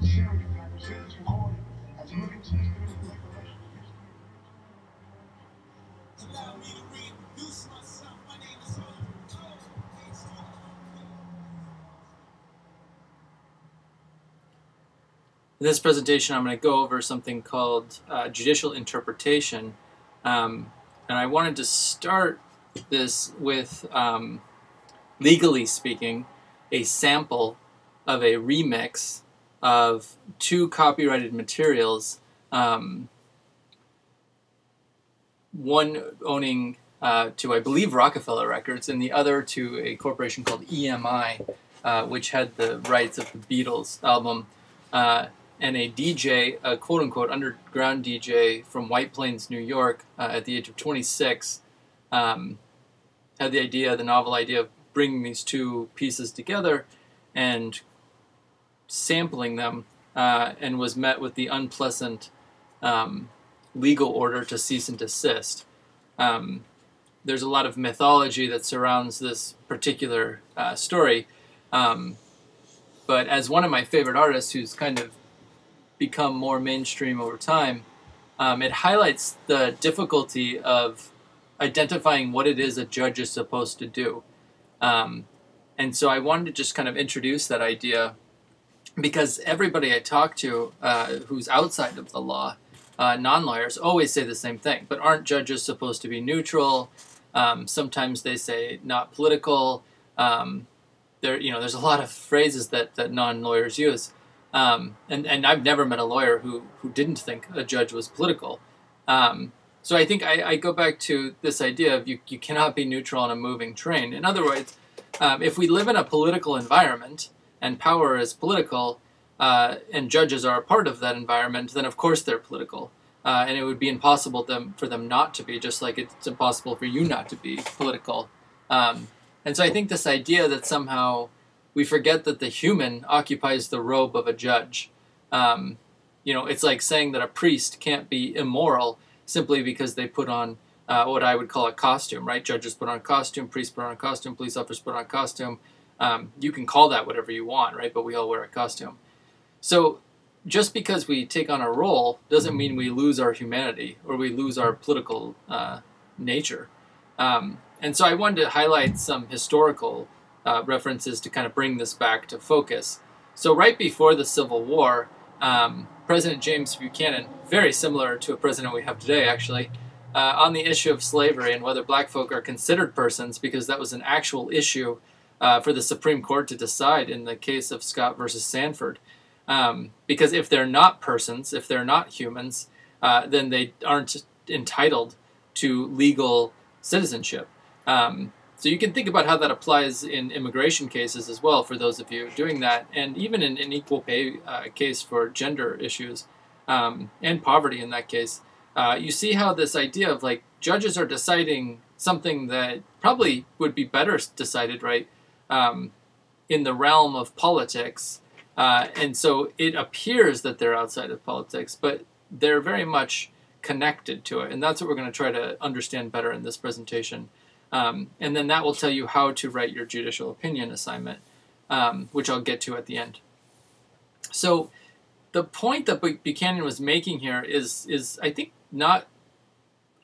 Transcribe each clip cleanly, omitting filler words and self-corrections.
In this presentation, I'm going to go over something called judicial interpretation, and I wanted to start this with, legally speaking, a sample of a remix of two copyrighted materials, one owning to, I believe, Rockefeller Records, and the other to a corporation called EMI, which had the rights of the Beatles album. And a DJ, a quote-unquote underground DJ from White Plains, New York, at the age of 26, had the novel idea of bringing these two pieces together and sampling them, and was met with the unpleasant legal order to cease and desist. There's a lot of mythology that surrounds this particular story, but as one of my favorite artists who's kind of become more mainstream over time, it highlights the difficulty of identifying what it is a judge is supposed to do. And so I wanted to just kind of introduce that idea, because everybody I talk to who's outside of the law, non-lawyers, always say the same thing. But aren't judges supposed to be neutral? Sometimes they say not political. There's a lot of phrases that non-lawyers use. And I've never met a lawyer who didn't think a judge was political. So I think I go back to this idea of you cannot be neutral on a moving train. In other words, if we live in a political environment and power is political, and judges are a part of that environment, then of course they're political. And it would be impossible for them not to be, just like it's impossible for you not to be political. And so I think this idea that somehow we forget that the human occupies the robe of a judge. It's like saying that a priest can't be immoral simply because they put on what I would call a costume, right? Judges put on a costume, priests put on a costume, police officers put on a costume. You can call that whatever you want, right? But we all wear a costume. So just because we take on a role doesn't mean we lose our humanity or we lose our political nature. And so I wanted to highlight some historical references to kind of bring this back to focus. So right before the Civil War, President James Buchanan, very similar to a president we have today actually, on the issue of slavery and whether black folk are considered persons, because that was an actual issue for the Supreme Court to decide in the case of Scott versus Sanford. Because if they're not persons, if they're not humans, then they aren't entitled to legal citizenship. So you can think about how that applies in immigration cases as well, for those of you doing that, and even in an equal pay case for gender issues, and poverty in that case. You see how this idea of like judges are deciding something that probably would be better decided, right, in the realm of politics, and so it appears that they're outside of politics, but they're very much connected to it, and that's what we're going to try to understand better in this presentation. And then that will tell you how to write your judicial opinion assignment, which I'll get to at the end. So the point that Buchanan was making here is I think not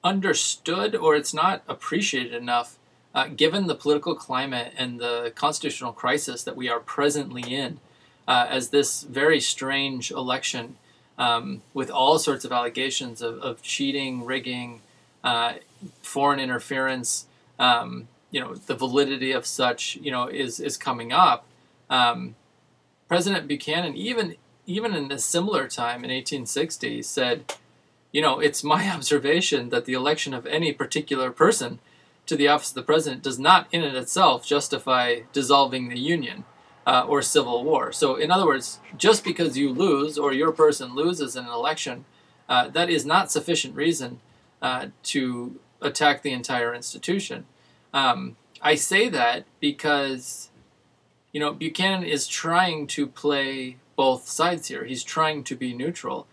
understood, or it's not appreciated enough, given the political climate and the constitutional crisis that we are presently in, as this very strange election with all sorts of allegations of cheating, rigging, foreign interference, the validity of such, is coming up. President Buchanan, even in a similar time in 1860, said, it's my observation that the election of any particular person to the office of the president does not in and itself justify dissolving the Union or civil war. So in other words, just because you lose or your person loses in an election, that is not sufficient reason to attack the entire institution. I say that because, Buchanan is trying to play both sides here. He's trying to be neutral.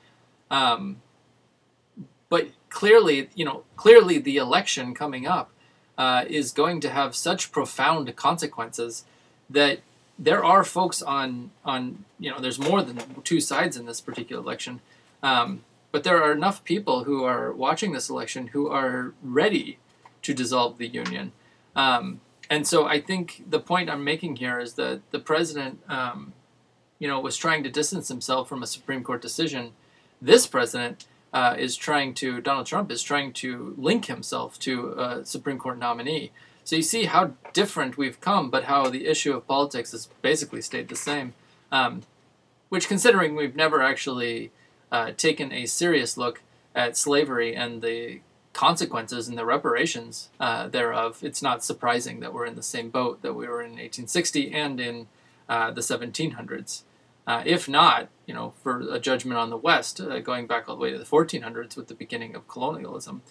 But clearly the election coming up is going to have such profound consequences that there are folks on there's more than two sides in this particular election, but there are enough people who are watching this election who are ready to dissolve the union. And so I think the point I'm making here is that the president, was trying to distance himself from a Supreme Court decision. This president Donald Trump is trying to link himself to a Supreme Court nominee. So you see how different we've come, but how the issue of politics has basically stayed the same. Which, considering we've never actually taken a serious look at slavery and the consequences and the reparations thereof, it's not surprising that we're in the same boat that we were in 1860 and in the 1700s. If not, for a judgment on the West, going back all the way to the 1400s with the beginning of colonialism.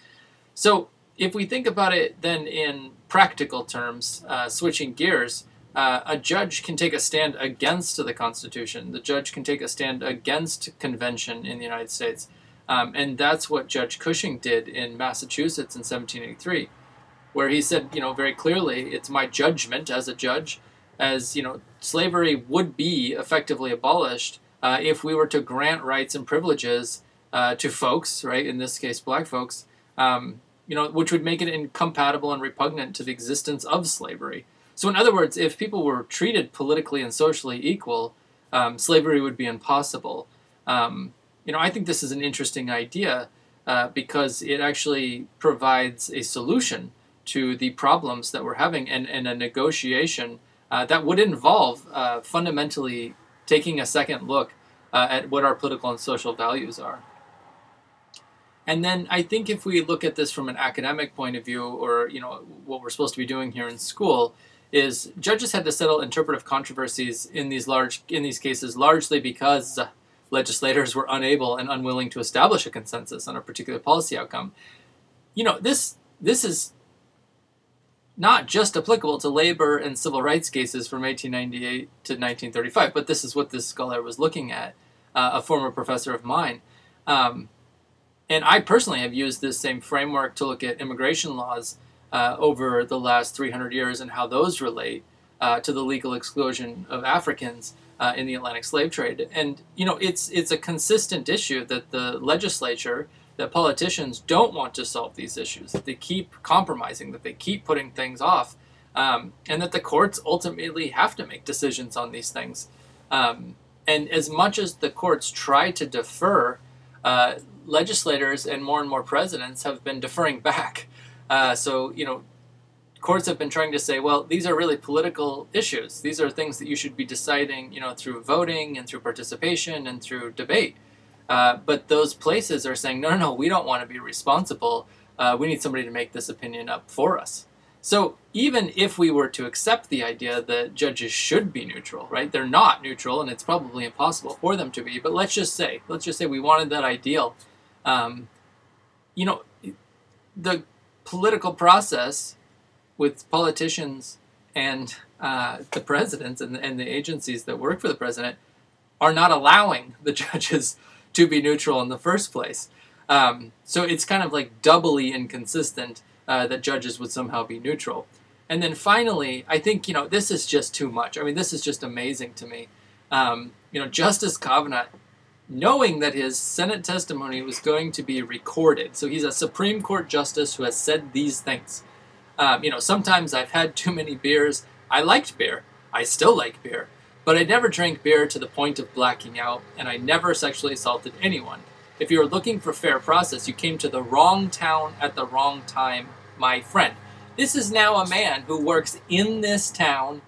So if we think about it then in practical terms, switching gears, a judge can take a stand against the Constitution. The judge can take a stand against convention in the United States. And that's what Judge Cushing did in Massachusetts in 1783, where he said, very clearly, it's my judgment as a judge, as, slavery would be effectively abolished if we were to grant rights and privileges to folks, right, in this case black folks, which would make it incompatible and repugnant to the existence of slavery. So in other words, if people were treated politically and socially equal, slavery would be impossible. I think this is an interesting idea because it actually provides a solution to the problems that we're having and a negotiation that would involve fundamentally taking a second look at what our political and social values are. And then I think if we look at this from an academic point of view, or what we're supposed to be doing here in school, is judges had to settle interpretive controversies in these cases largely because legislators were unable and unwilling to establish a consensus on a particular policy outcome. This is not just applicable to labor and civil rights cases from 1898 to 1935, but this is what this scholar was looking at, a former professor of mine. And I personally have used this same framework to look at immigration laws over the last 300 years and how those relate to the legal exclusion of Africans in the Atlantic slave trade. And, it's a consistent issue that the legislature, that politicians don't want to solve these issues, that they keep compromising, that they keep putting things off, and that the courts ultimately have to make decisions on these things. And as much as the courts try to defer, legislators and more presidents have been deferring back. So, courts have been trying to say, well, these are really political issues. These are things that you should be deciding, through voting and through participation and through debate. But those places are saying, no, we don't want to be responsible. We need somebody to make this opinion up for us. So even if we were to accept the idea that judges should be neutral, right? They're not neutral, and it's probably impossible for them to be. But let's just say we wanted that ideal. The political process with politicians and the presidents and the agencies that work for the president are not allowing the judges to be neutral in the first place. So it's kind of like doubly inconsistent that judges would somehow be neutral. And then finally, I think, this is just too much. I mean, this is just amazing to me. Justice Kavanaugh, knowing that his Senate testimony was going to be recorded, so he's a Supreme Court justice who has said these things. Sometimes I've had too many beers. I liked beer. I still like beer. But I never drank beer to the point of blacking out, and I never sexually assaulted anyone. If you were looking for fair process, you came to the wrong town at the wrong time, my friend. This is now a man who works in this town,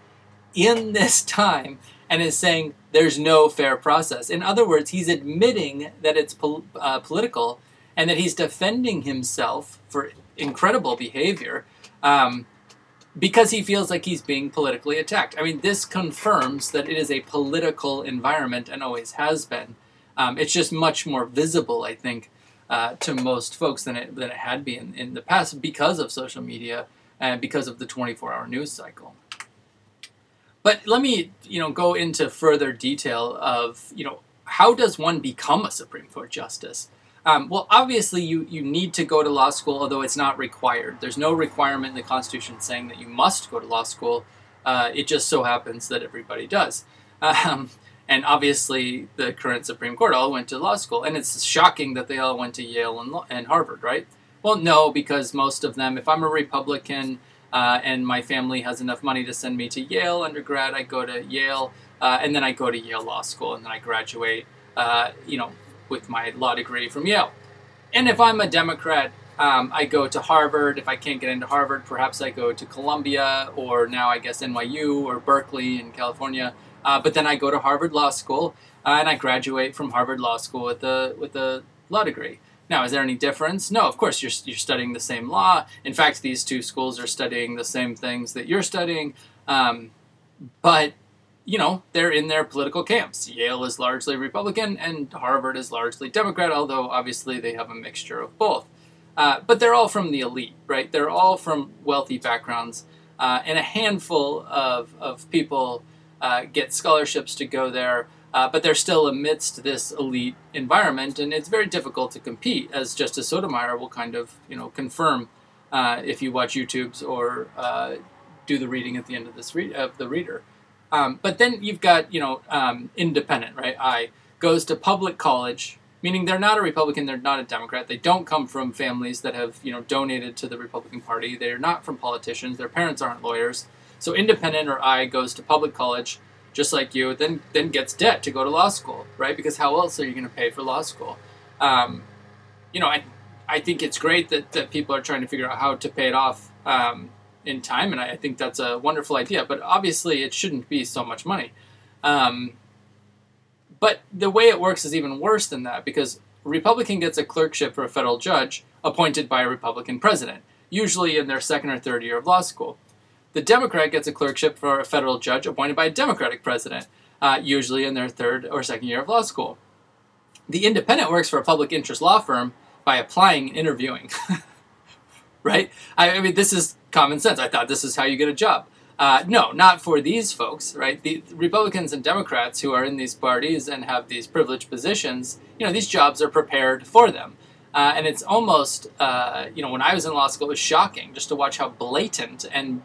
in this time, and is saying there's no fair process. In other words, he's admitting that it's political and that he's defending himself for incredible behavior because he feels like he's being politically attacked. I mean, this confirms that it is a political environment and always has been. It's just much more visible, I think, to most folks than it had been in the past because of social media and because of the 24-hour news cycle. But let me, go into further detail of, how does one become a Supreme Court justice? Well, obviously, you need to go to law school, although it's not required. There's no requirement in the Constitution saying that you must go to law school. It just so happens that everybody does. And obviously, the current Supreme Court all went to law school. And it's shocking that they all went to Yale and Harvard, right? Well, no, because most of them, if I'm a Republican and my family has enough money to send me to Yale undergrad, I go to Yale, and then I go to Yale Law School, and then I graduate, with my law degree from Yale. And if I'm a Democrat, I go to Harvard. If I can't get into Harvard, perhaps I go to Columbia, or now I guess NYU or Berkeley in California. But then I go to Harvard Law School, and I graduate from Harvard Law School with a law degree. Now, is there any difference? No, of course, you're studying the same law. In fact, these two schools are studying the same things that you're studying. But, they're in their political camps. Yale is largely Republican, and Harvard is largely Democrat, although obviously they have a mixture of both. But they're all from the elite, right? They're all from wealthy backgrounds, and a handful of people get scholarships to go there. But they're still amidst this elite environment, and it's very difficult to compete, as Justice Sotomayor will kind of, confirm if you watch YouTubes or do the reading at the end of this of the reader. But then you've got, independent, right? I goes to public college, meaning they're not a Republican, they're not a Democrat. They don't come from families that have, donated to the Republican Party. They're not from politicians. Their parents aren't lawyers. So independent or I goes to public college, just like you, then gets debt to go to law school, right? Because how else are you going to pay for law school? I think it's great that people are trying to figure out how to pay it off in time, and I think that's a wonderful idea. But obviously, it shouldn't be so much money. But the way it works is even worse than that, because a Republican gets a clerkship for a federal judge appointed by a Republican president, usually in their second or third year of law school. The Democrat gets a clerkship for a federal judge appointed by a Democratic president, usually in their third or second year of law school. The independent works for a public interest law firm by applying and interviewing. Right? I mean, this is common sense. I thought this is how you get a job. No, not for these folks, right? The Republicans and Democrats who are in these parties and have these privileged positions, these jobs are prepared for them. And it's almost, when I was in law school, it was shocking just to watch how blatant and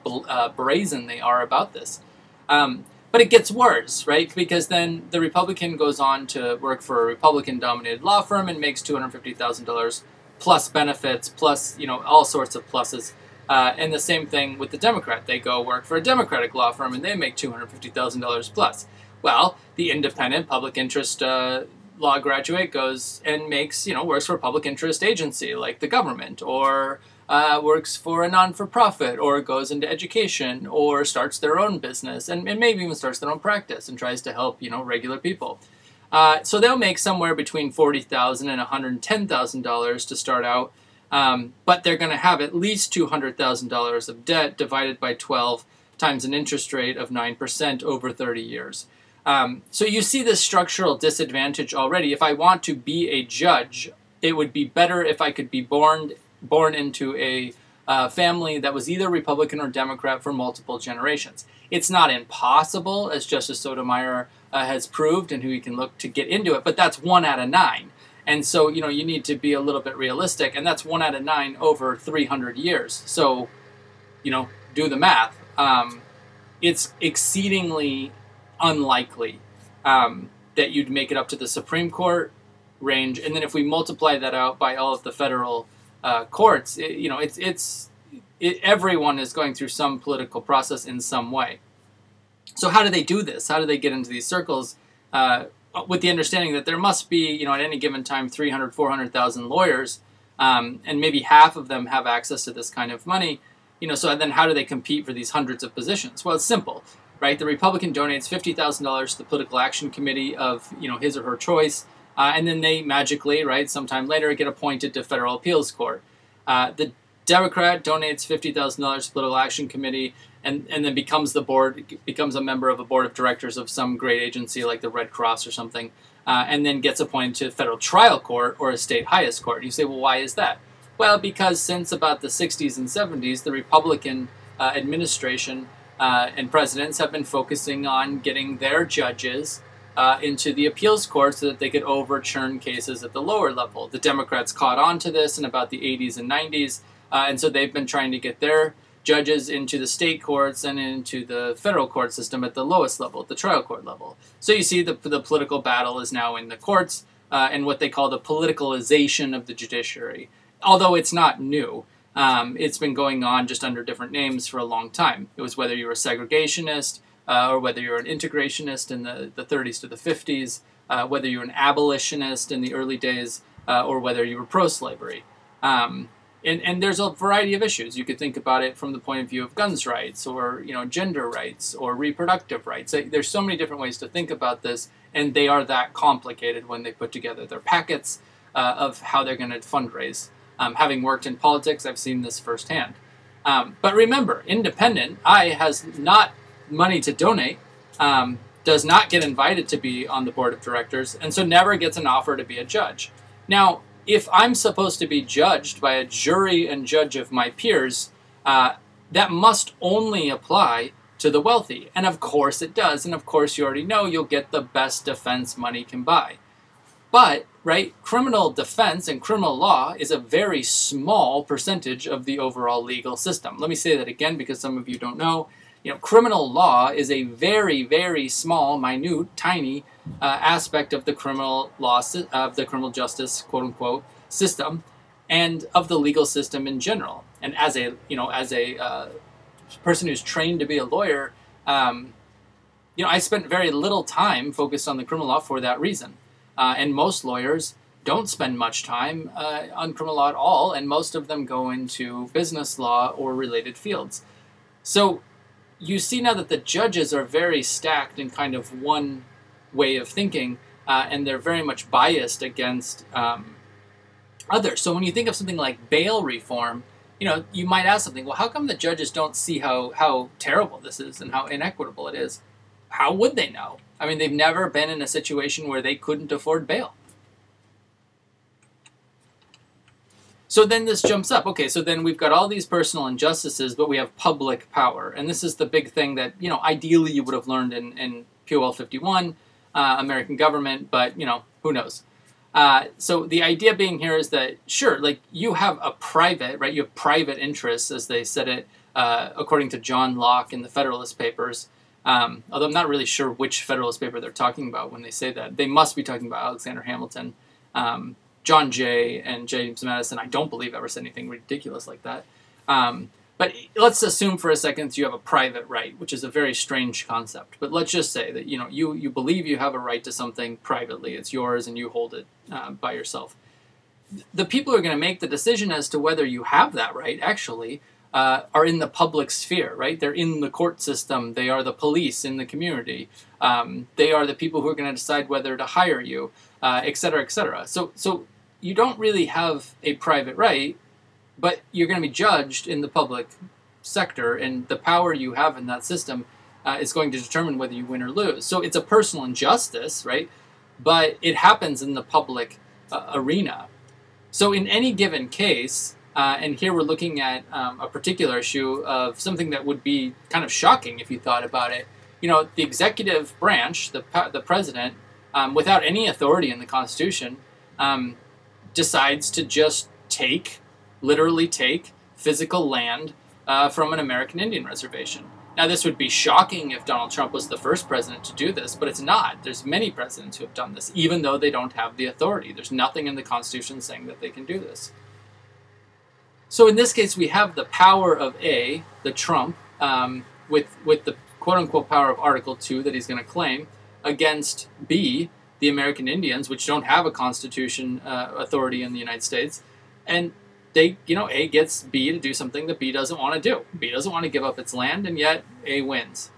brazen they are about this. But it gets worse, right? Because then the Republican goes on to work for a Republican-dominated law firm and makes $250,000 plus benefits, plus, all sorts of pluses. And the same thing with the Democrat. They go work for a Democratic law firm and they make $250,000 plus. Well, the independent public interest law graduate goes and makes, works for a public interest agency like the government, or works for a non-for-profit, or goes into education, or starts their own business, and maybe even starts their own practice and tries to help, regular people. So they'll make somewhere between $40,000 and $110,000 to start out, but they're going to have at least $200,000 of debt divided by 12 times an interest rate of 9% over 30 years. So you see this structural disadvantage already. If I want to be a judge, it would be better if I could be born into a family that was either Republican or Democrat for multiple generations. It's not impossible, as Justice Sotomayor has proved, and who you can look to get into it, but that's 1 out of 9. And so, you need to be a little bit realistic, and that's 1 out of 9 over 300 years. So, do the math. It's exceedingly unlikely that you'd make it up to the Supreme Court range, and then if we multiply that out by all of the federal courts, everyone is going through some political process in some way. So how do they do this? How do they get into these circles with the understanding that there must be, at any given time, 300, 400,000 lawyers, and maybe half of them have access to this kind of money, so then how do they compete for these hundreds of positions? Well, it's simple. Right, the Republican donates $50,000 to the Political Action Committee of, his or her choice, and then they magically, right, sometime later get appointed to Federal Appeals Court. The Democrat donates $50,000 to the Political Action Committee, and then becomes a member of a board of directors of some great agency like the Red Cross or something, and then gets appointed to Federal Trial Court or a state highest court. And you say, well, why is that? Well, because since about the 60s and 70s, the Republican administration and presidents have been focusing on getting their judges into the appeals court so that they could overturn cases at the lower level. The Democrats caught on to this in about the 80s and 90s, and so they've been trying to get their judges into the state courts and into the federal court system at the lowest level, at the trial court level. So you see the political battle is now in the courts and what they call the politicalization of the judiciary. Although it's not new, it's been going on just under different names for a long time. It was whether you were a segregationist or whether you were an integrationist in the 30s to the 50s, whether you were an abolitionist in the early days, or whether you were pro-slavery. And there's a variety of issues. You could think about it from the point of view of guns rights, or gender rights, or reproductive rights. There's so many different ways to think about this, and they are that complicated when they put together their packets of how they're going to fundraise. Having worked in politics, I've seen this firsthand. But remember, independent, I has not money to donate, does not get invited to be on the board of directors, and so never gets an offer to be a judge. Now, if I'm supposed to be judged by a jury and judge of my peers, that must only apply to the wealthy. And of course it does. And of course you already know you'll get the best defense money can buy. But, right, criminal defense and criminal law is a very small percentage of the overall legal system. Let me say that again because some of you don't know. Criminal law is a very, very small, minute, tiny aspect of the criminal law, of the criminal justice, quote unquote, system, and of the legal system in general. And as a person who's trained to be a lawyer, I spent very little time focused on the criminal law for that reason. And most lawyers don't spend much time on criminal law at all, and most of them go into business law or related fields. So you see now that the judges are very stacked in kind of one way of thinking, and they're very much biased against others. So when you think of something like bail reform, you might ask something, well, how come the judges don't see how terrible this is and how inequitable it is? How would they know? I mean, they've never been in a situation where they couldn't afford bail. So then this jumps up. Okay, so then we've got all these personal injustices, but we have public power. And this is the big thing that, ideally you would have learned in POL 51, American government, but, who knows? So the idea being here is that, sure, like you have a private, right? You have private interests, as they said it, according to John Locke in the Federalist Papers. Although I'm not really sure which Federalist paper they're talking about when they say that. They must be talking about Alexander Hamilton. John Jay and James Madison, I don't believe, ever said anything ridiculous like that. But let's assume for a second you have a private right, which is a very strange concept. But let's just say that you believe you have a right to something privately. It's yours and you hold it by yourself. The people who are going to make the decision as to whether you have that right actually are in the public sphere, right? They're in the court system. They are the police in the community. They are the people who are going to decide whether to hire you, et cetera, et cetera. So you don't really have a private right, but you're going to be judged in the public sector, and the power you have in that system is going to determine whether you win or lose. So it's a personal injustice, right? But it happens in the public arena. So in any given case, and here we're looking at a particular issue of something that would be kind of shocking if you thought about it. The executive branch, the president, without any authority in the Constitution, decides to just literally take physical land from an American Indian reservation. Now, this would be shocking if Donald Trump was the first president to do this, but it's not. There's many presidents who have done this, even though they don't have the authority. There's nothing in the Constitution saying that they can do this. So in this case, we have the power of A, the Trump, with the quote-unquote power of Article 2 that he's going to claim, against B, the American Indians, which don't have a constitution authority in the United States, and A gets B to do something that B doesn't want to do. B doesn't want to give up its land, and yet A wins.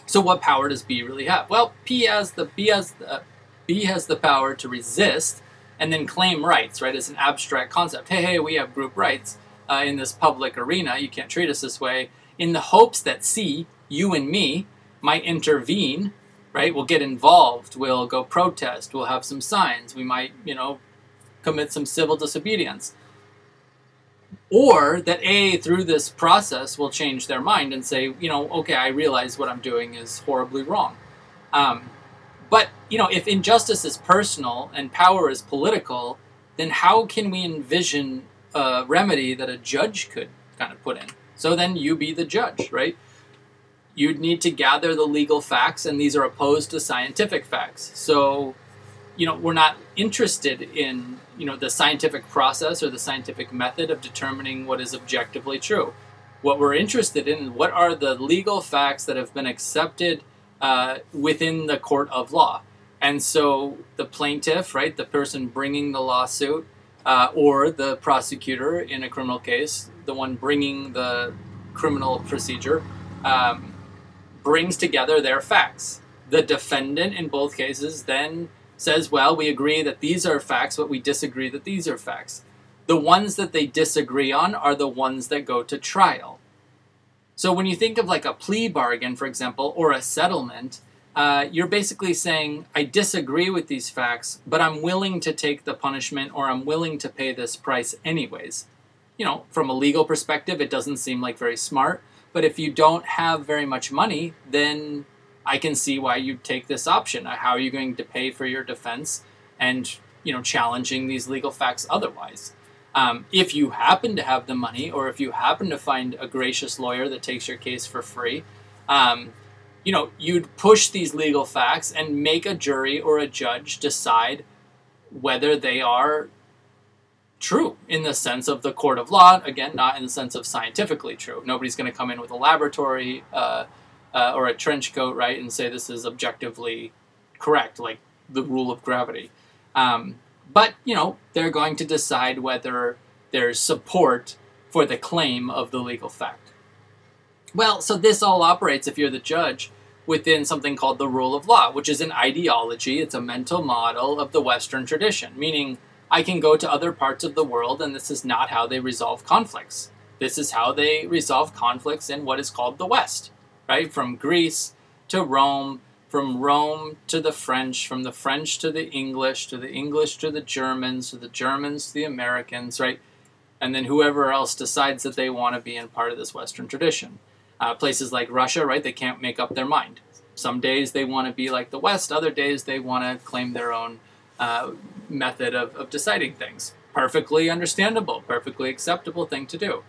So what power does B really have? Well, B has the power to resist and then claim rights, right? It's an abstract concept. Hey, we have group rights in this public arena. You can't treat us this way. In the hopes that C, you and me, might intervene, right? We'll get involved. We'll go protest. We'll have some signs. We might, commit some civil disobedience. Or that A, through this process, will change their mind and say, okay, I realize what I'm doing is horribly wrong. But, if injustice is personal and power is political, then how can we envision a remedy that a judge could kind of put in? So then you be the judge, right? You'd need to gather the legal facts, and these are opposed to scientific facts. So, we're not interested in, the scientific process or the scientific method of determining what is objectively true. What we're interested in, what are the legal facts that have been accepted within the court of law. And so the plaintiff, right, the person bringing the lawsuit, or the prosecutor in a criminal case, the one bringing the criminal procedure, brings together their facts. The defendant in both cases then says, well, we agree that these are facts, but we disagree that these are facts. The ones that they disagree on are the ones that go to trial. So when you think of like a plea bargain, for example, or a settlement, you're basically saying, I disagree with these facts, but I'm willing to take the punishment, or I'm willing to pay this price anyways. From a legal perspective, it doesn't seem like very smart. But if you don't have very much money, then I can see why you'd take this option. How are you going to pay for your defense and, challenging these legal facts otherwise? If you happen to have the money, or if you happen to find a gracious lawyer that takes your case for free, you'd push these legal facts and make a jury or a judge decide whether they are true in the sense of the court of law. Again, not in the sense of scientifically true. Nobody's going to come in with a laboratory or a trench coat, right, and say this is objectively correct, like the rule of gravity. But, they're going to decide whether there's support for the claim of the legal fact. Well, so this all operates, if you're the judge, within something called the rule of law, which is an ideology. It's a mental model of the Western tradition, meaning I can go to other parts of the world, and this is not how they resolve conflicts. This is how they resolve conflicts in what is called the West, right? From Greece to Rome, from Rome to the French, from the French to the English to the Germans to the Americans, right? And then whoever else decides that they want to be in part of this Western tradition. Places like Russia, right? They can't make up their mind. Some days they want to be like the West, other days they want to claim their own method of deciding things. Perfectly understandable, perfectly acceptable thing to do.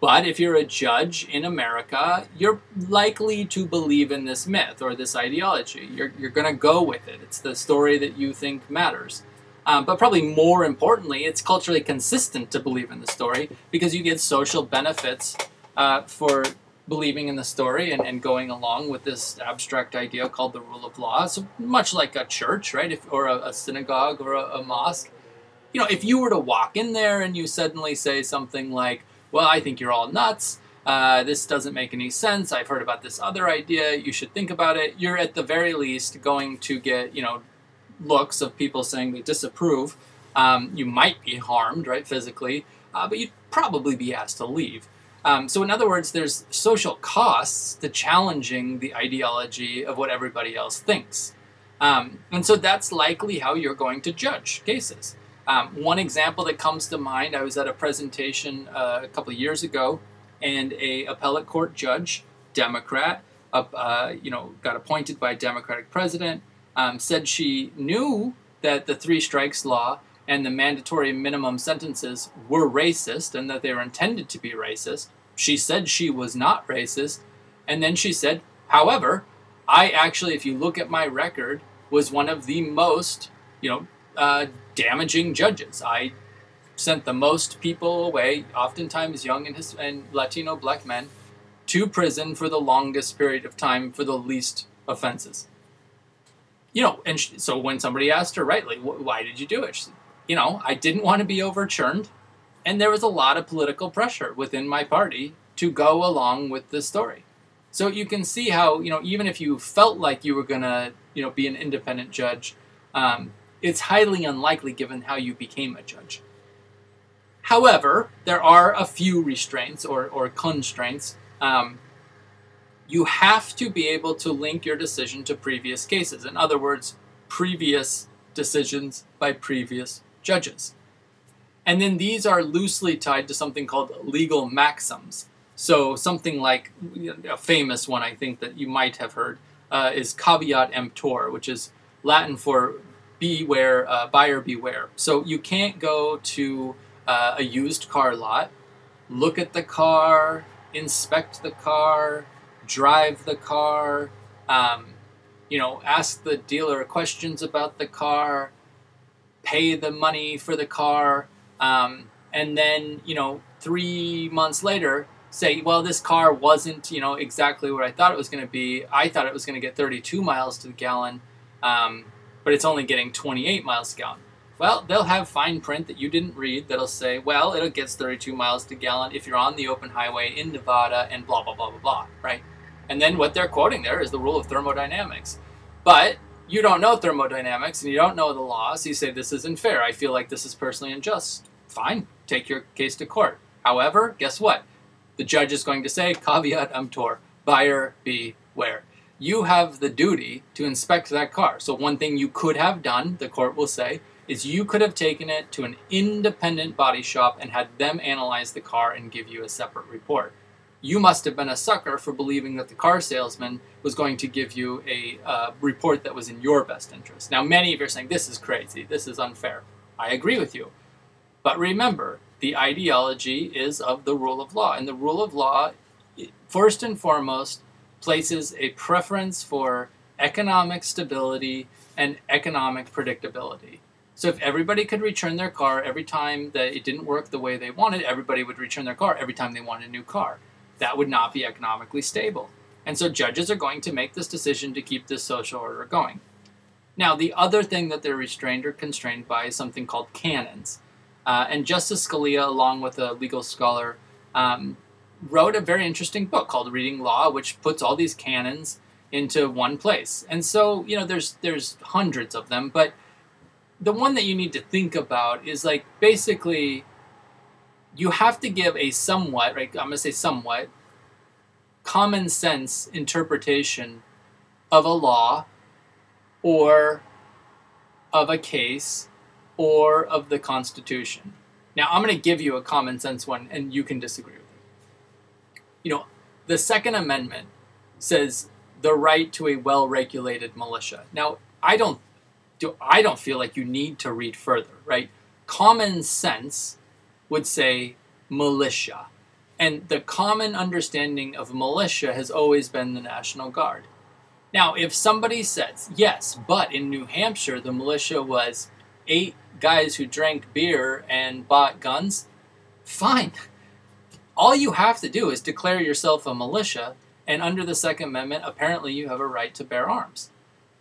But if you're a judge in America, you're likely to believe in this myth or this ideology. You're going to go with it. It's the story that you think matters. But probably more importantly, it's culturally consistent to believe in the story because you get social benefits for believing in the story and going along with this abstract idea called the rule of law. So much like a church, right? Or a synagogue or a mosque. If you were to walk in there and you suddenly say something like, well, I think you're all nuts. This doesn't make any sense. I've heard about this other idea. You should think about it. You're at the very least going to get, looks of people saying they disapprove. You might be harmed, right, physically, but you'd probably be asked to leave. So in other words, there's social costs to challenging the ideology of what everybody else thinks. And so that's likely how you're going to judge cases. One example that comes to mind, I was at a presentation a couple of years ago, and a appellate court judge, Democrat, got appointed by a Democratic president, said she knew that the three strikes law and the mandatory minimum sentences were racist and that they were intended to be racist. She said she was not racist, and then she said, however, I actually, if you look at my record, was one of the most, damaging judges. I sent the most people away, oftentimes young and Latino black men, to prison for the longest period of time for the least offenses. So when somebody asked her rightly, why did you do it? She said, I didn't want to be overturned, and there was a lot of political pressure within my party to go along with this story. So you can see how, even if you felt like you were going to, be an independent judge, it's highly unlikely given how you became a judge. However, there are a few restraints or constraints. You have to be able to link your decision to previous cases. In other words, previous decisions by previous judges. And then these are loosely tied to something called legal maxims. So something like a famous one I think that you might have heard is caveat emptor, which is Latin for beware, buyer beware. So you can't go to a used car lot, look at the car, inspect the car, drive the car, ask the dealer questions about the car, pay the money for the car, and then, 3 months later, say, well, this car wasn't, exactly what I thought it was going to be. I thought it was going to get 32 miles to the gallon, but it's only getting 28 miles to the gallon. Well, they'll have fine print that you didn't read that'll say, well, it gets 32 miles to the gallon if you're on the open highway in Nevada and blah, blah, blah, blah, blah, right? And then what they're quoting there is the rule of thermodynamics. But you don't know thermodynamics and you don't know the law, so you say, this isn't fair. I feel like this is personally unjust. Fine, take your case to court. However, guess what? The judge is going to say, caveat emptor, buyer beware. You have the duty to inspect that car. So one thing you could have done, the court will say, is you could have taken it to an independent body shop and had them analyze the car and give you a separate report. You must have been a sucker for believing that the car salesman was going to give you a report that was in your best interest. Now, many of you are saying, this is crazy, this is unfair. I agree with you. But remember, the ideology is of the rule of law. And the rule of law, first and foremost, places a preference for economic stability and economic predictability. So if everybody could return their car every time that it didn't work the way they wanted, everybody would return their car every time they wanted a new car. That would not be economically stable. And so judges are going to make this decision to keep this social order going. Now, the other thing that they're restrained or constrained by is something called canons. And Justice Scalia, along with a legal scholar, wrote a very interesting book called Reading Law, which puts all these canons into one place. And so, there's hundreds of them, but the one that you need to think about is like basically you have to give a somewhat, right, I'm going to say somewhat, common sense interpretation of a law or of a case or of the Constitution. Now, I'm going to give you a common sense one, and you can disagree with it. The Second Amendment says the right to a well-regulated militia. Now, I don't feel like you need to read further, right? Common sense would say militia. And the common understanding of militia has always been the National Guard. Now, if somebody says, yes, but in New Hampshire, the militia was 8 guys who drank beer and bought guns, fine. All you have to do is declare yourself a militia, and under the Second Amendment, apparently you have a right to bear arms.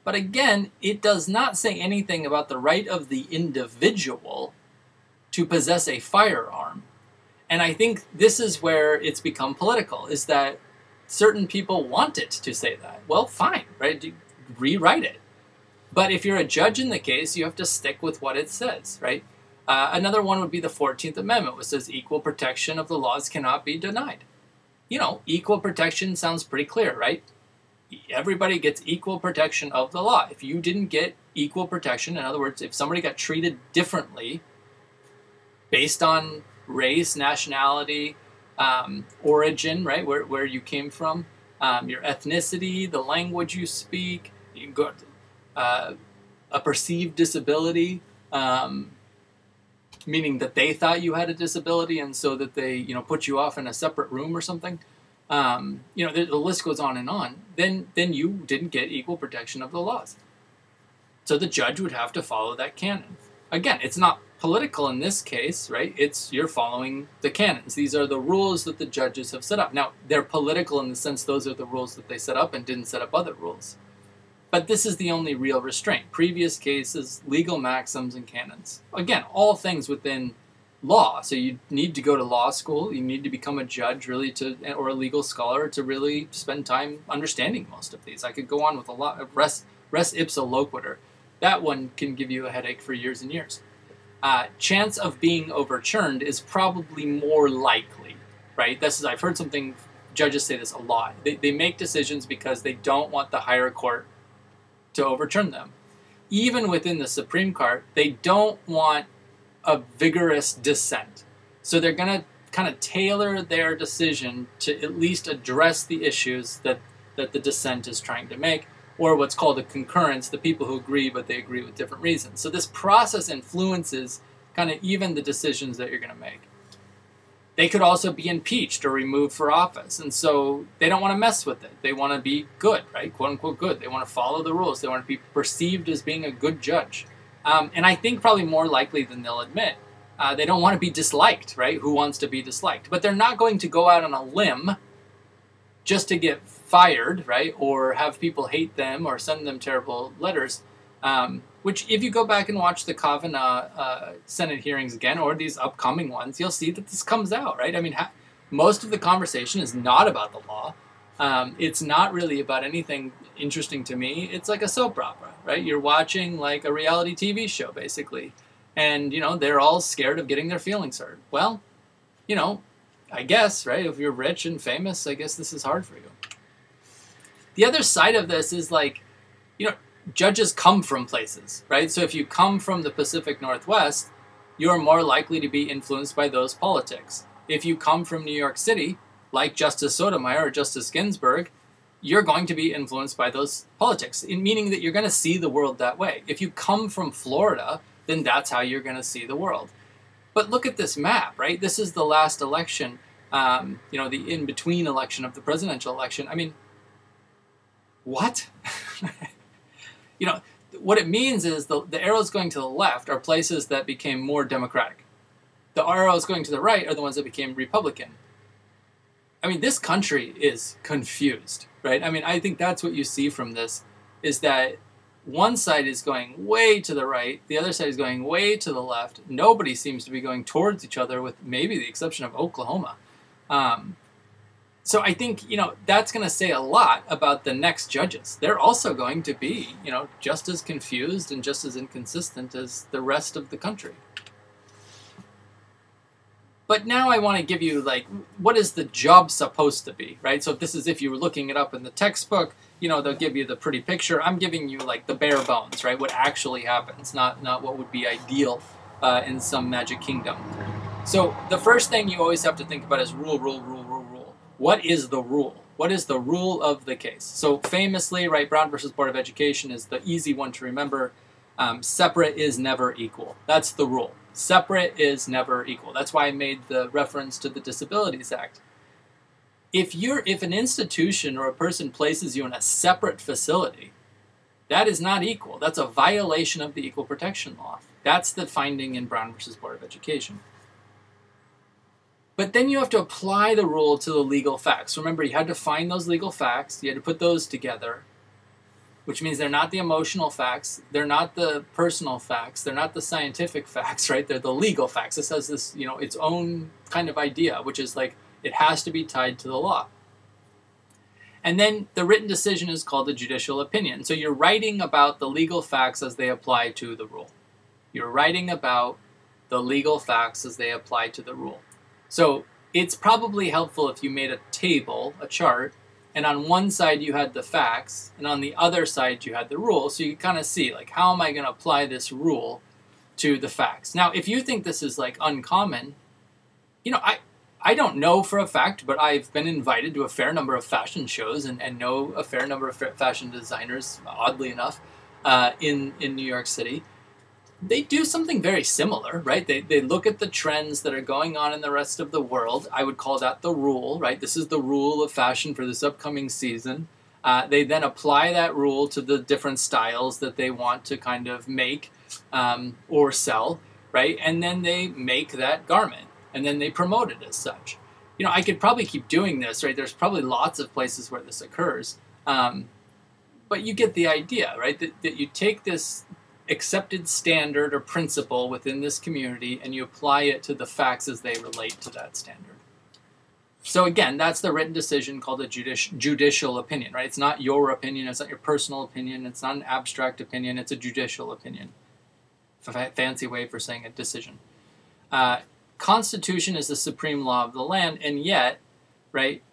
But again, it does not say anything about the right of the individual to possess a firearm. And I think this is where it's become political, is that certain people want it to say that. Well, fine, right? Rewrite it. But if you're a judge in the case, you have to stick with what it says, right? Another one would be the 14th Amendment, which says equal protection of the laws cannot be denied. Equal protection sounds pretty clear, right? Everybody gets equal protection of the law. If you didn't get equal protection, in other words, if somebody got treated differently based on race, nationality, origin, right, where you came from, your ethnicity, the language you speak, you can go a perceived disability, meaning that they thought you had a disability and so that they, put you off in a separate room or something. The list goes on and on. Then you didn't get equal protection of the laws. So the judge would have to follow that canon. Again, it's not political in this case, right? You're following the canons. These are the rules that the judges have set up. Now, they're political in the sense those are the rules that they set up and didn't set up other rules. But this is the only real restraint. Previous cases, legal maxims and canons. Again, all things within law. So you need to go to law school. You need to become a judge really or a legal scholar to really spend time understanding most of these. I could go on with a lot of res ipsa loquitur. That one can give you a headache for years and years. Chance of being overturned is probably more likely, right? I've heard judges say this a lot. They make decisions because they don't want the higher court to overturn them. Even within the Supreme Court, they don't want a vigorous dissent. So they're going to kind of tailor their decision to at least address the issues that the dissent is trying to make, or what's called a concurrence, the people who agree, but they agree with different reasons. So this process influences kind of even the decisions that you're going to make. they could also be impeached or removed for office. And so they don't want to mess with it. They want to be good, right? Quote unquote good. They want to follow the rules. They want to be perceived as being a good judge. And I think probably more likely than they'll admit, they don't want to be disliked, right? Who wants to be disliked? But they're not going to go out on a limb just to get fired, right? Or have people hate them or send them terrible letters. Which, if you go back and watch the Kavanaugh Senate hearings again, or these upcoming ones, you'll see that this comes out, right? I mean, most of the conversation is not about the law. It's not really about anything interesting to me. It's like a soap opera, right? You're watching like a reality TV show, basically. And, you know, they're all scared of getting their feelings hurt. Well, you know, I guess, right? If you're rich and famous, I guess this is hard for you. The other side of this is like, you know, judges come from places, right? So if you come from the Pacific Northwest, you're more likely to be influenced by those politics. If you come from New York City, like Justice Sotomayor or Justice Ginsburg, you're going to be influenced by those politics, meaning that you're going to see the world that way. If you come from Florida, then that's how you're going to see the world. But look at this map, right? This is the last election, you know, the in-between election of the presidential election. I mean, what? You know, what it means is the arrows going to the left are places that became more Democratic. The arrows going to the right are the ones that became Republican. I mean, this country is confused, right? I mean, I think that's what you see from this, is that one side is going way to the right, the other side is going way to the left. Nobody seems to be going towards each other, with maybe the exception of Oklahoma. So I think, you know, that's going to say a lot about the next judges. They're also going to be, you know, just as confused and just as inconsistent as the rest of the country. But now I want to give you, like, what is the job supposed to be, right? So if you were looking it up in the textbook, you know, they'll give you the pretty picture. I'm giving you, like, the bare bones, right? What actually happens, not what would be ideal in some magic kingdom. So the first thing you always have to think about is rule. What is the rule? What is the rule of the case? So famously, right, Brown versus Board of Education is the easy one to remember. Separate is never equal. That's the rule. Separate is never equal. That's why I made the reference to the Disabilities Act. If an institution or a person places you in a separate facility, that is not equal. That's a violation of the Equal Protection Law. That's the finding in Brown versus Board of Education. But then you have to apply the rule to the legal facts. Remember, you had to find those legal facts. You had to put those together, which means they're not the emotional facts. They're not the personal facts. They're not the scientific facts, right? They're the legal facts. This has this, you know, its own kind of idea, which is like it has to be tied to the law. And then the written decision is called a judicial opinion. So you're writing about the legal facts as they apply to the rule. You're writing about the legal facts as they apply to the rule. So it's probably helpful if you made a table, a chart, and on one side you had the facts, and on the other side you had the rule, so you can kind of see, like, how am I going to apply this rule to the facts? Now, if you think this is, like, uncommon, you know, I don't know for a fact, but I've been invited to a fair number of fashion shows and know a fair number of fashion designers, oddly enough, in New York City. They do something very similar, right? They look at the trends that are going on in the rest of the world. I would call that the rule, right? This is the rule of fashion for this upcoming season. They then apply that rule to the different styles that they want to kind of make or sell, right? And then they make that garment, and then they promote it as such. You know, I could probably keep doing this, right? There's probably lots of places where this occurs. But you get the idea, right? That you take this accepted standard or principle within this community and you apply it to the facts as they relate to that standard. So again, that's the written decision called a judicial opinion, right? It's not your opinion, it's not your personal opinion, it's not an abstract opinion, it's a judicial opinion. Fancy way for saying a decision. Constitution is the supreme law of the land, and yet, right,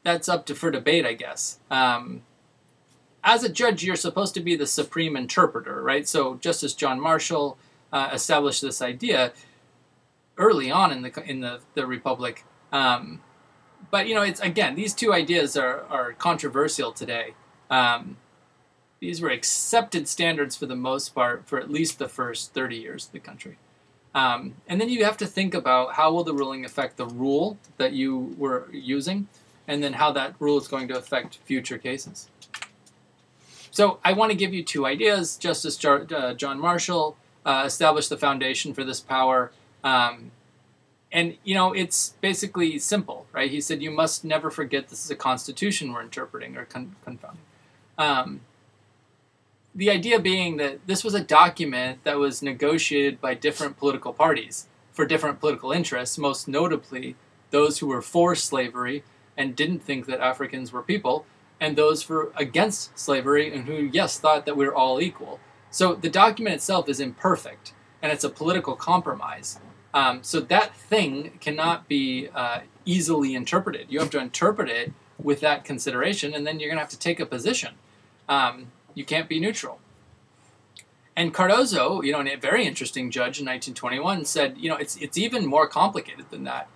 that's up for debate, I guess. As a judge, you're supposed to be the supreme interpreter, right? So Justice John Marshall established this idea early on in the Republic. But, you know, it's, again, these two ideas are controversial today. These were accepted standards for the most part for at least the first 30 years of the country. And then you have to think about how will the ruling affect the rule that you were using, and then how that rule is going to affect future cases. So I want to give you two ideas. Justice John Marshall established the foundation for this power. And, you know, it's basically simple, right? He said, you must never forget this is a constitution we're interpreting or confounding. The idea being that this was a document that was negotiated by different political parties for different political interests, most notably those who were for slavery and didn't think that Africans were people, and those for against slavery and who, yes, thought that we were all equal. So the document itself is imperfect, and it's a political compromise. So that thing cannot be easily interpreted. You have to interpret it with that consideration, and then you're going to have to take a position. You can't be neutral. And Cardozo, you know, a very interesting judge in 1921, said, you know, it's even more complicated than that,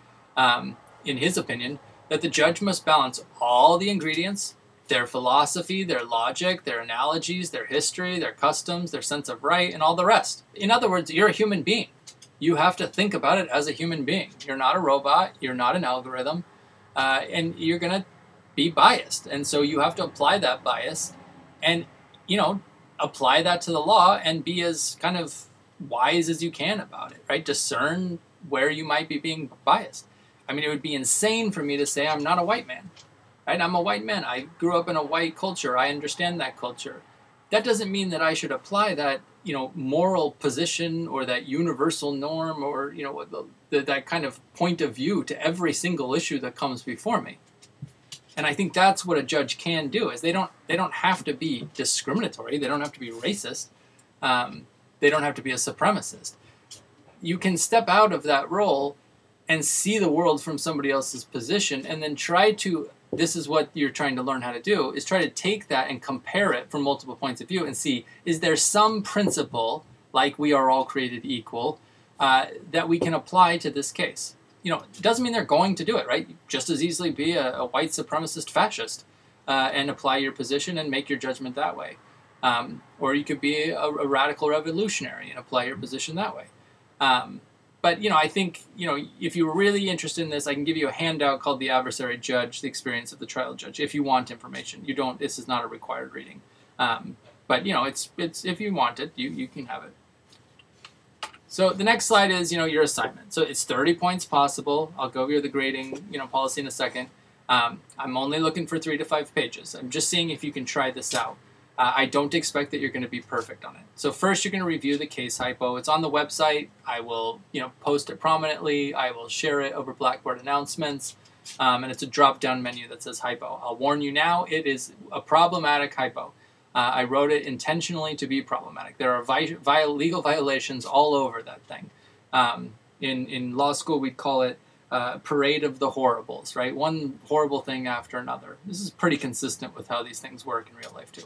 in his opinion, that the judge must balance all the ingredients, their philosophy, their logic, their analogies, their history, their customs, their sense of right, and all the rest. In other words, you're a human being. You have to think about it as a human being. You're not a robot. You're not an algorithm. And you're going to be biased. And so you have to apply that bias and, you know, apply that to the law and be as kind of wise as you can about it, right? Discern where you might be being biased. I mean, it would be insane for me to say I'm not a white man, right? I'm a white man. I grew up in a white culture. I understand that culture. That doesn't mean that I should apply that, you know, moral position or that universal norm or, you know, that kind of point of view to every single issue that comes before me. And I think that's what a judge can do, is they don't have to be discriminatory. They don't have to be racist. They don't have to be a supremacist. You can step out of that role and see the world from somebody else's position and then try to, this is what you're trying to learn how to do, is try to take that and compare it from multiple points of view and see, is there some principle, like we are all created equal, that we can apply to this case? You know, it doesn't mean they're going to do it, right? You just as easily be a white supremacist fascist and apply your position and make your judgment that way. Or you could be a radical revolutionary and apply your position that way. But, you know, I think, you know, if you're really interested in this, I can give you a handout called The Adversary Judge, The Experience of the Trial Judge, if you want information. You don't, this is not a required reading. But, you know, it's if you want it, you can have it. So the next slide is, you know, your assignment. So it's 30 points possible. I'll go over the grading, you know, policy in a second. I'm only looking for 3 to 5 pages. I'm just seeing if you can try this out. I don't expect that you're going to be perfect on it. So first you're going to review the case hypo. It's on the website. I will, you know, post it prominently. I will share it over Blackboard announcements. And it's a drop-down menu that says hypo. I'll warn you now, it is a problematic hypo. I wrote it intentionally to be problematic. There are legal violations all over that thing. In law school, we'd call it parade of the horribles, right? One horrible thing after another. This is pretty consistent with how these things work in real life, too.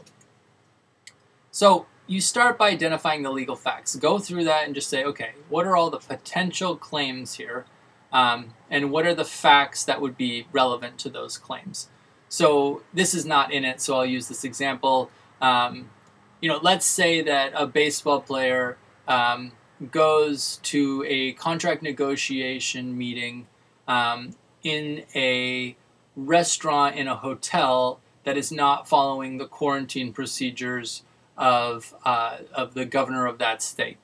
So you start by identifying the legal facts. Go through that and just say, okay, what are all the potential claims here? And what are the facts that would be relevant to those claims? So this is not in it, so I'll use this example. You know, let's say that a baseball player goes to a contract negotiation meeting in a restaurant in a hotel that is not following the quarantine procedures of the governor of that state.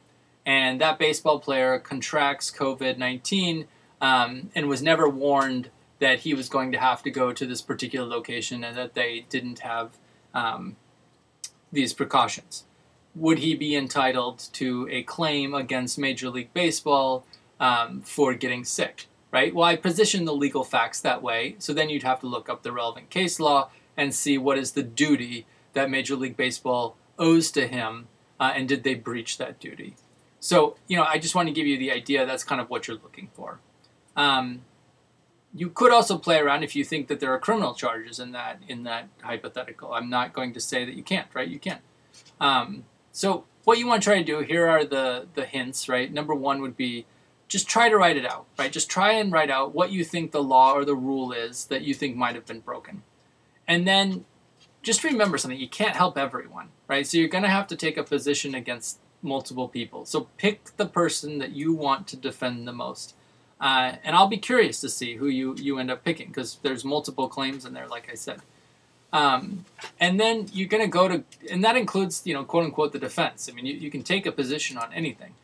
And that baseball player contracts COVID-19 and was never warned that he was going to have to go to this particular location and that they didn't have these precautions. Would he be entitled to a claim against Major League Baseball for getting sick, right? Well, I position the legal facts that way, so then you'd have to look up the relevant case law and see what is the duty that Major League Baseball owes to him, and did they breach that duty? So, you know, I just want to give you the idea that's kind of what you're looking for. You could also play around if you think that there are criminal charges in that hypothetical. I'm not going to say that you can't, right? You can. So what you want to try to do, here are the hints, right? Number one would be just try to write it out, right? Just try and write out what you think the law or the rule is that you think might have been broken. And then just remember something, you can't help everyone, right? So you're going to have to take a position against multiple people. So pick the person that you want to defend the most. And I'll be curious to see who you end up picking, because there's multiple claims in there, like I said. And then you're going to go to, and that includes, quote unquote, the defense. I mean, you can take a position on anything.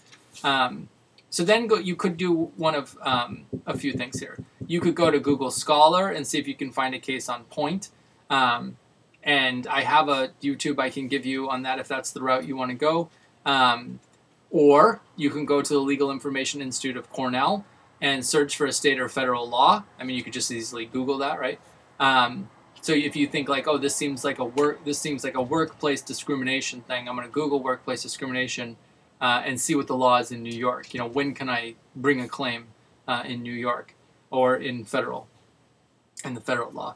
So then you could do one of a few things here. You could go to Google Scholar and see if you can find a case on point. And I have a YouTube I can give you on that if that's the route you want to go. Or you can go to the Legal Information Institute of Cornell and search for a state or federal law. I mean, you could just easily Google that, right? So if you think like, oh, this seems like a workplace discrimination thing, I'm going to Google workplace discrimination and see what the law is in New York. When can I bring a claim in New York or in the federal law?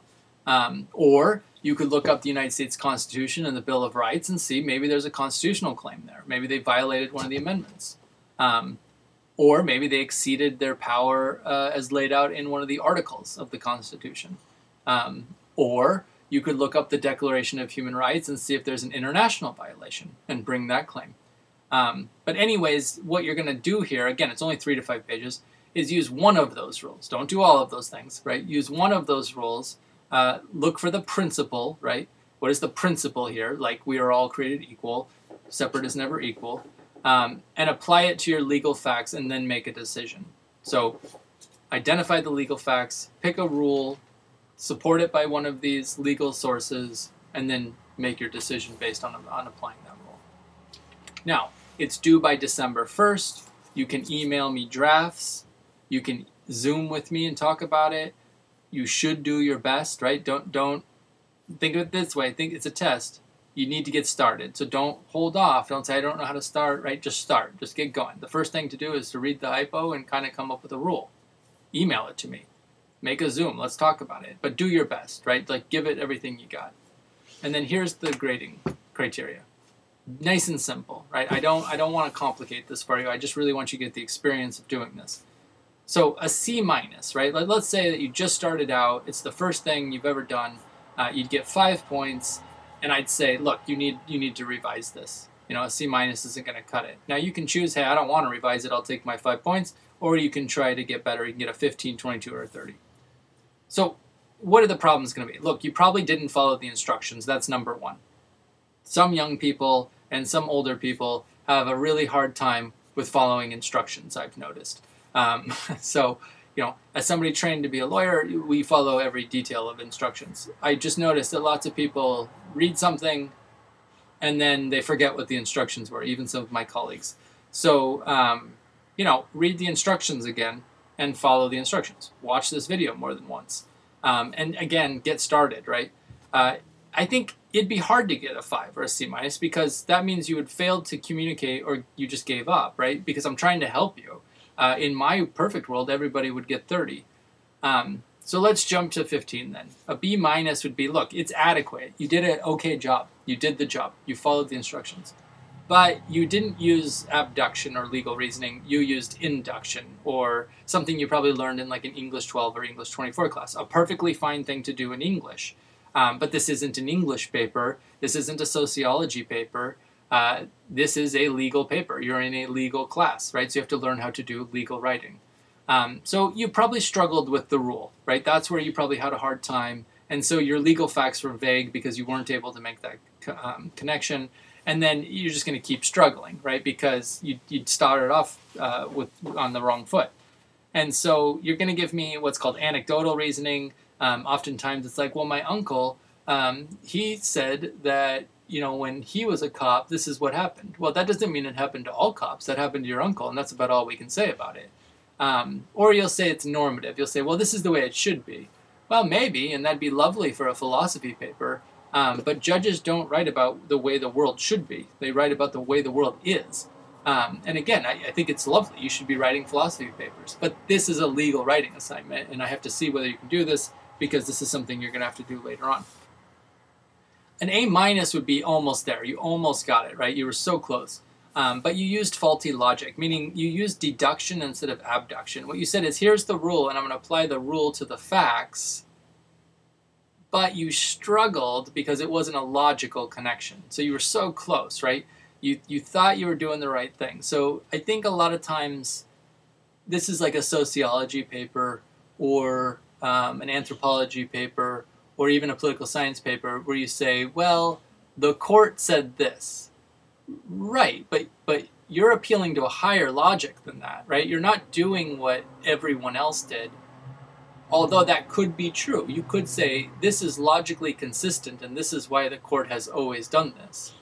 Or you could look up the United States Constitution and the Bill of Rights and see maybe there's a constitutional claim there. Maybe they violated one of the amendments. Or maybe they exceeded their power as laid out in one of the articles of the Constitution. Or you could look up the Declaration of Human Rights and see if there's an international violation and bring that claim. But anyways, what you're going to do here, again, it's only 3 to 5 pages, is use one of those rules. Don't do all of those things, right? Use one of those rules. Look for the principle, right? What is the principle here? Like, we are all created equal. Separate is never equal. And apply it to your legal facts and then make a decision. So identify the legal facts, pick a rule, support it by one of these legal sources, and then make your decision based on applying that rule. Now, it's due by December 1st. You can email me drafts. You can Zoom with me and talk about it. You should do your best, right? Don't think of it this way. Think it's a test. You need to get started. So don't hold off. Don't say, I don't know how to start, right? Just start. Just get going. The first thing to do is to read the hypo and kind of come up with a rule. Email it to me. Make a Zoom. Let's talk about it. But do your best, right? Like, give it everything you got. And then here's the grading criteria. Nice and simple, right? I don't want to complicate this for you. I just really want you to get the experience of doing this. So a C minus, right? Let's say that you just started out. It's the first thing you've ever done. You'd get 5 points. And I'd say, look, you need to revise this. A C minus isn't going to cut it. Now you can choose, hey, I don't want to revise it. I'll take my 5 points. Or you can try to get better. You can get a 15, 22, or a 30. So what are the problems going to be? Look, you probably didn't follow the instructions. That's number one. Some young people and some older people have a really hard time with following instructions, I've noticed. So, as somebody trained to be a lawyer, we follow every detail of instructions. I just noticed that lots of people read something and then they forget what the instructions were, even some of my colleagues. So, read the instructions again and follow the instructions. Watch this video more than once. And again, get started, right? I think it'd be hard to get a 5 or a C minus because that means you had failed to communicate or you just gave up, right? Because I'm trying to help you. In my perfect world, everybody would get 30. So let's jump to 15 then. A B minus would be, look, it's adequate. You did an okay job. You did the job. You followed the instructions. But you didn't use abduction or legal reasoning. You used induction or something you probably learned in like an English 12 or English 24 class. A perfectly fine thing to do in English. But this isn't an English paper. This isn't a sociology paper. This is a legal paper. You're in a legal class, right? So you have to learn how to do legal writing. So you probably struggled with the rule, right? That's where you probably had a hard time. And so your legal facts were vague because you weren't able to make that connection. And then you're just going to keep struggling, right? Because you'd started off on the wrong foot. And so you're going to give me what's called anecdotal reasoning. Oftentimes it's like, well, my uncle, he said that, when he was a cop, this is what happened. Well, that doesn't mean it happened to all cops. That happened to your uncle, and that's about all we can say about it. Or you'll say it's normative. You'll say, well, this is the way it should be. Well, maybe, and that'd be lovely for a philosophy paper. But judges don't write about the way the world should be. They write about the way the world is. And again, I think it's lovely. You should be writing philosophy papers. But this is a legal writing assignment, and I have to see whether you can do this because this is something you're going to have to do later on. An A minus would be almost there. You almost got it, right? You were so close. But you used faulty logic, meaning you used deduction instead of abduction. What you said is, here's the rule, and I'm going to apply the rule to the facts. But you struggled because it wasn't a logical connection. So you were so close, right? You thought you were doing the right thing. So I think a lot of times this is like a sociology paper or an anthropology paper or even a political science paper where you say, well, the court said this. Right, but you're appealing to a higher logic than that, right? You're not doing what everyone else did, although that could be true. You could say, this is logically consistent and this is why the court has always done this.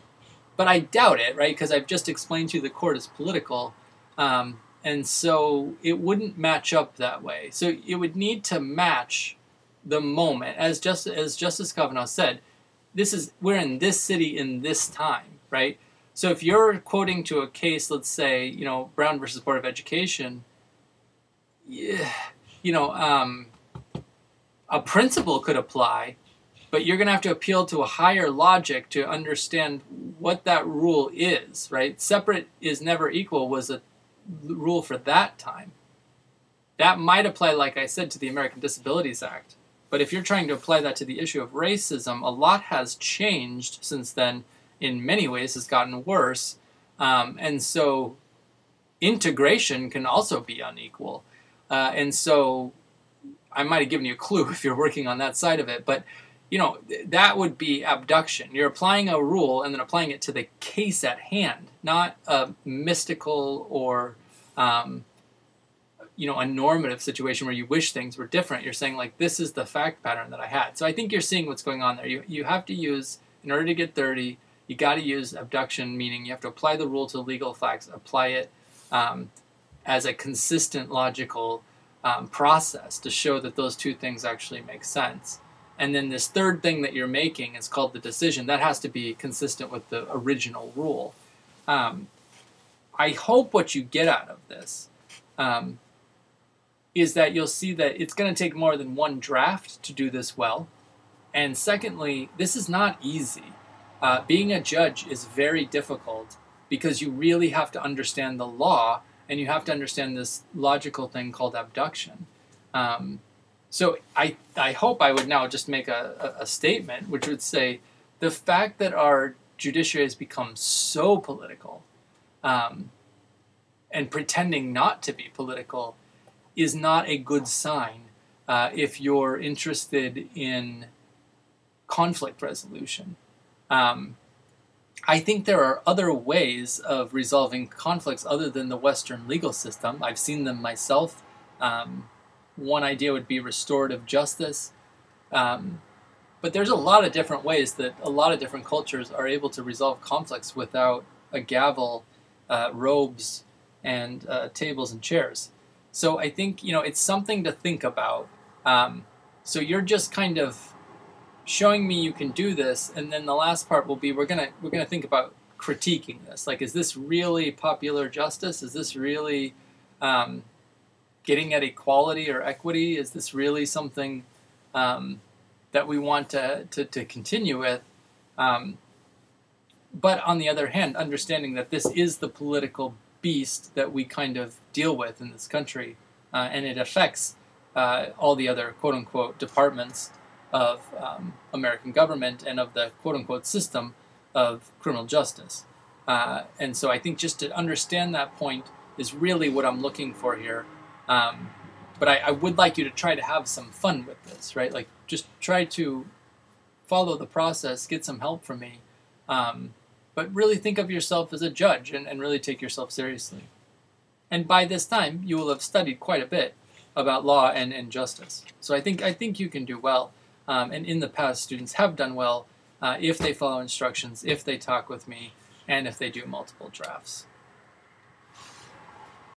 But I doubt it, right? Because I've just explained to you the court is political, and so it wouldn't match up that way. So it would need to match the moment, as Justice Kavanaugh said. We're in this city in this time, right? So if you're quoting to a case, let's say, Brown versus Board of Education, a principle could apply, but you're going to have to appeal to a higher logic to understand what that rule is, right? Separate is never equal was a rule for that time. That might apply, like I said, to the American Disabilities Act. But if you're trying to apply that to the issue of racism, a lot has changed since then. In many ways, has gotten worse. And so integration can also be unequal. And so I might have given you a clue if you're working on that side of it. But, that would be abduction. You're applying a rule and then applying it to the case at hand, not a mystical or, a normative situation where you wish things were different. You're saying, like, this is the fact pattern that I had. So I think you're seeing what's going on there. You have to use, in order to get 30, you got to use abduction, meaning you have to apply the rule to legal facts, apply it as a consistent, logical process to show that those two things actually make sense. And then this third thing that you're making is called the decision. That has to be consistent with the original rule. I hope what you get out of this is that you'll see that it's going to take more than one draft to do this well. And secondly, this is not easy. Being a judge is very difficult because you really have to understand the law and you have to understand this logical thing called abduction. So I hope I would now just make a statement which would say the fact that our judiciary has become so political and pretending not to be political is not a good sign if you're interested in conflict resolution. I think there are other ways of resolving conflicts other than the Western legal system. I've seen them myself. One idea would be restorative justice. But there's a lot of different ways that a lot of different cultures are able to resolve conflicts without a gavel, robes, and tables and chairs. So I think, it's something to think about. So you're just kind of showing me you can do this, and then the last part will be we're gonna think about critiquing this. Like, is this really popular justice? Is this really getting at equality or equity? Is this really something that we want to continue with? But on the other hand, understanding that this is the political beast that we kind of deal with in this country, and it affects all the other quote-unquote departments of American government and of the quote-unquote system of criminal justice. And so I think just to understand that point is really what I'm looking for here. But I would like you to try to have some fun with this, right? Like, just try to follow the process, get some help from me, but really think of yourself as a judge and really take yourself seriously. And by this time, you will have studied quite a bit about law and justice. So I think you can do well. And in the past, students have done well if they follow instructions, if they talk with me, and if they do multiple drafts.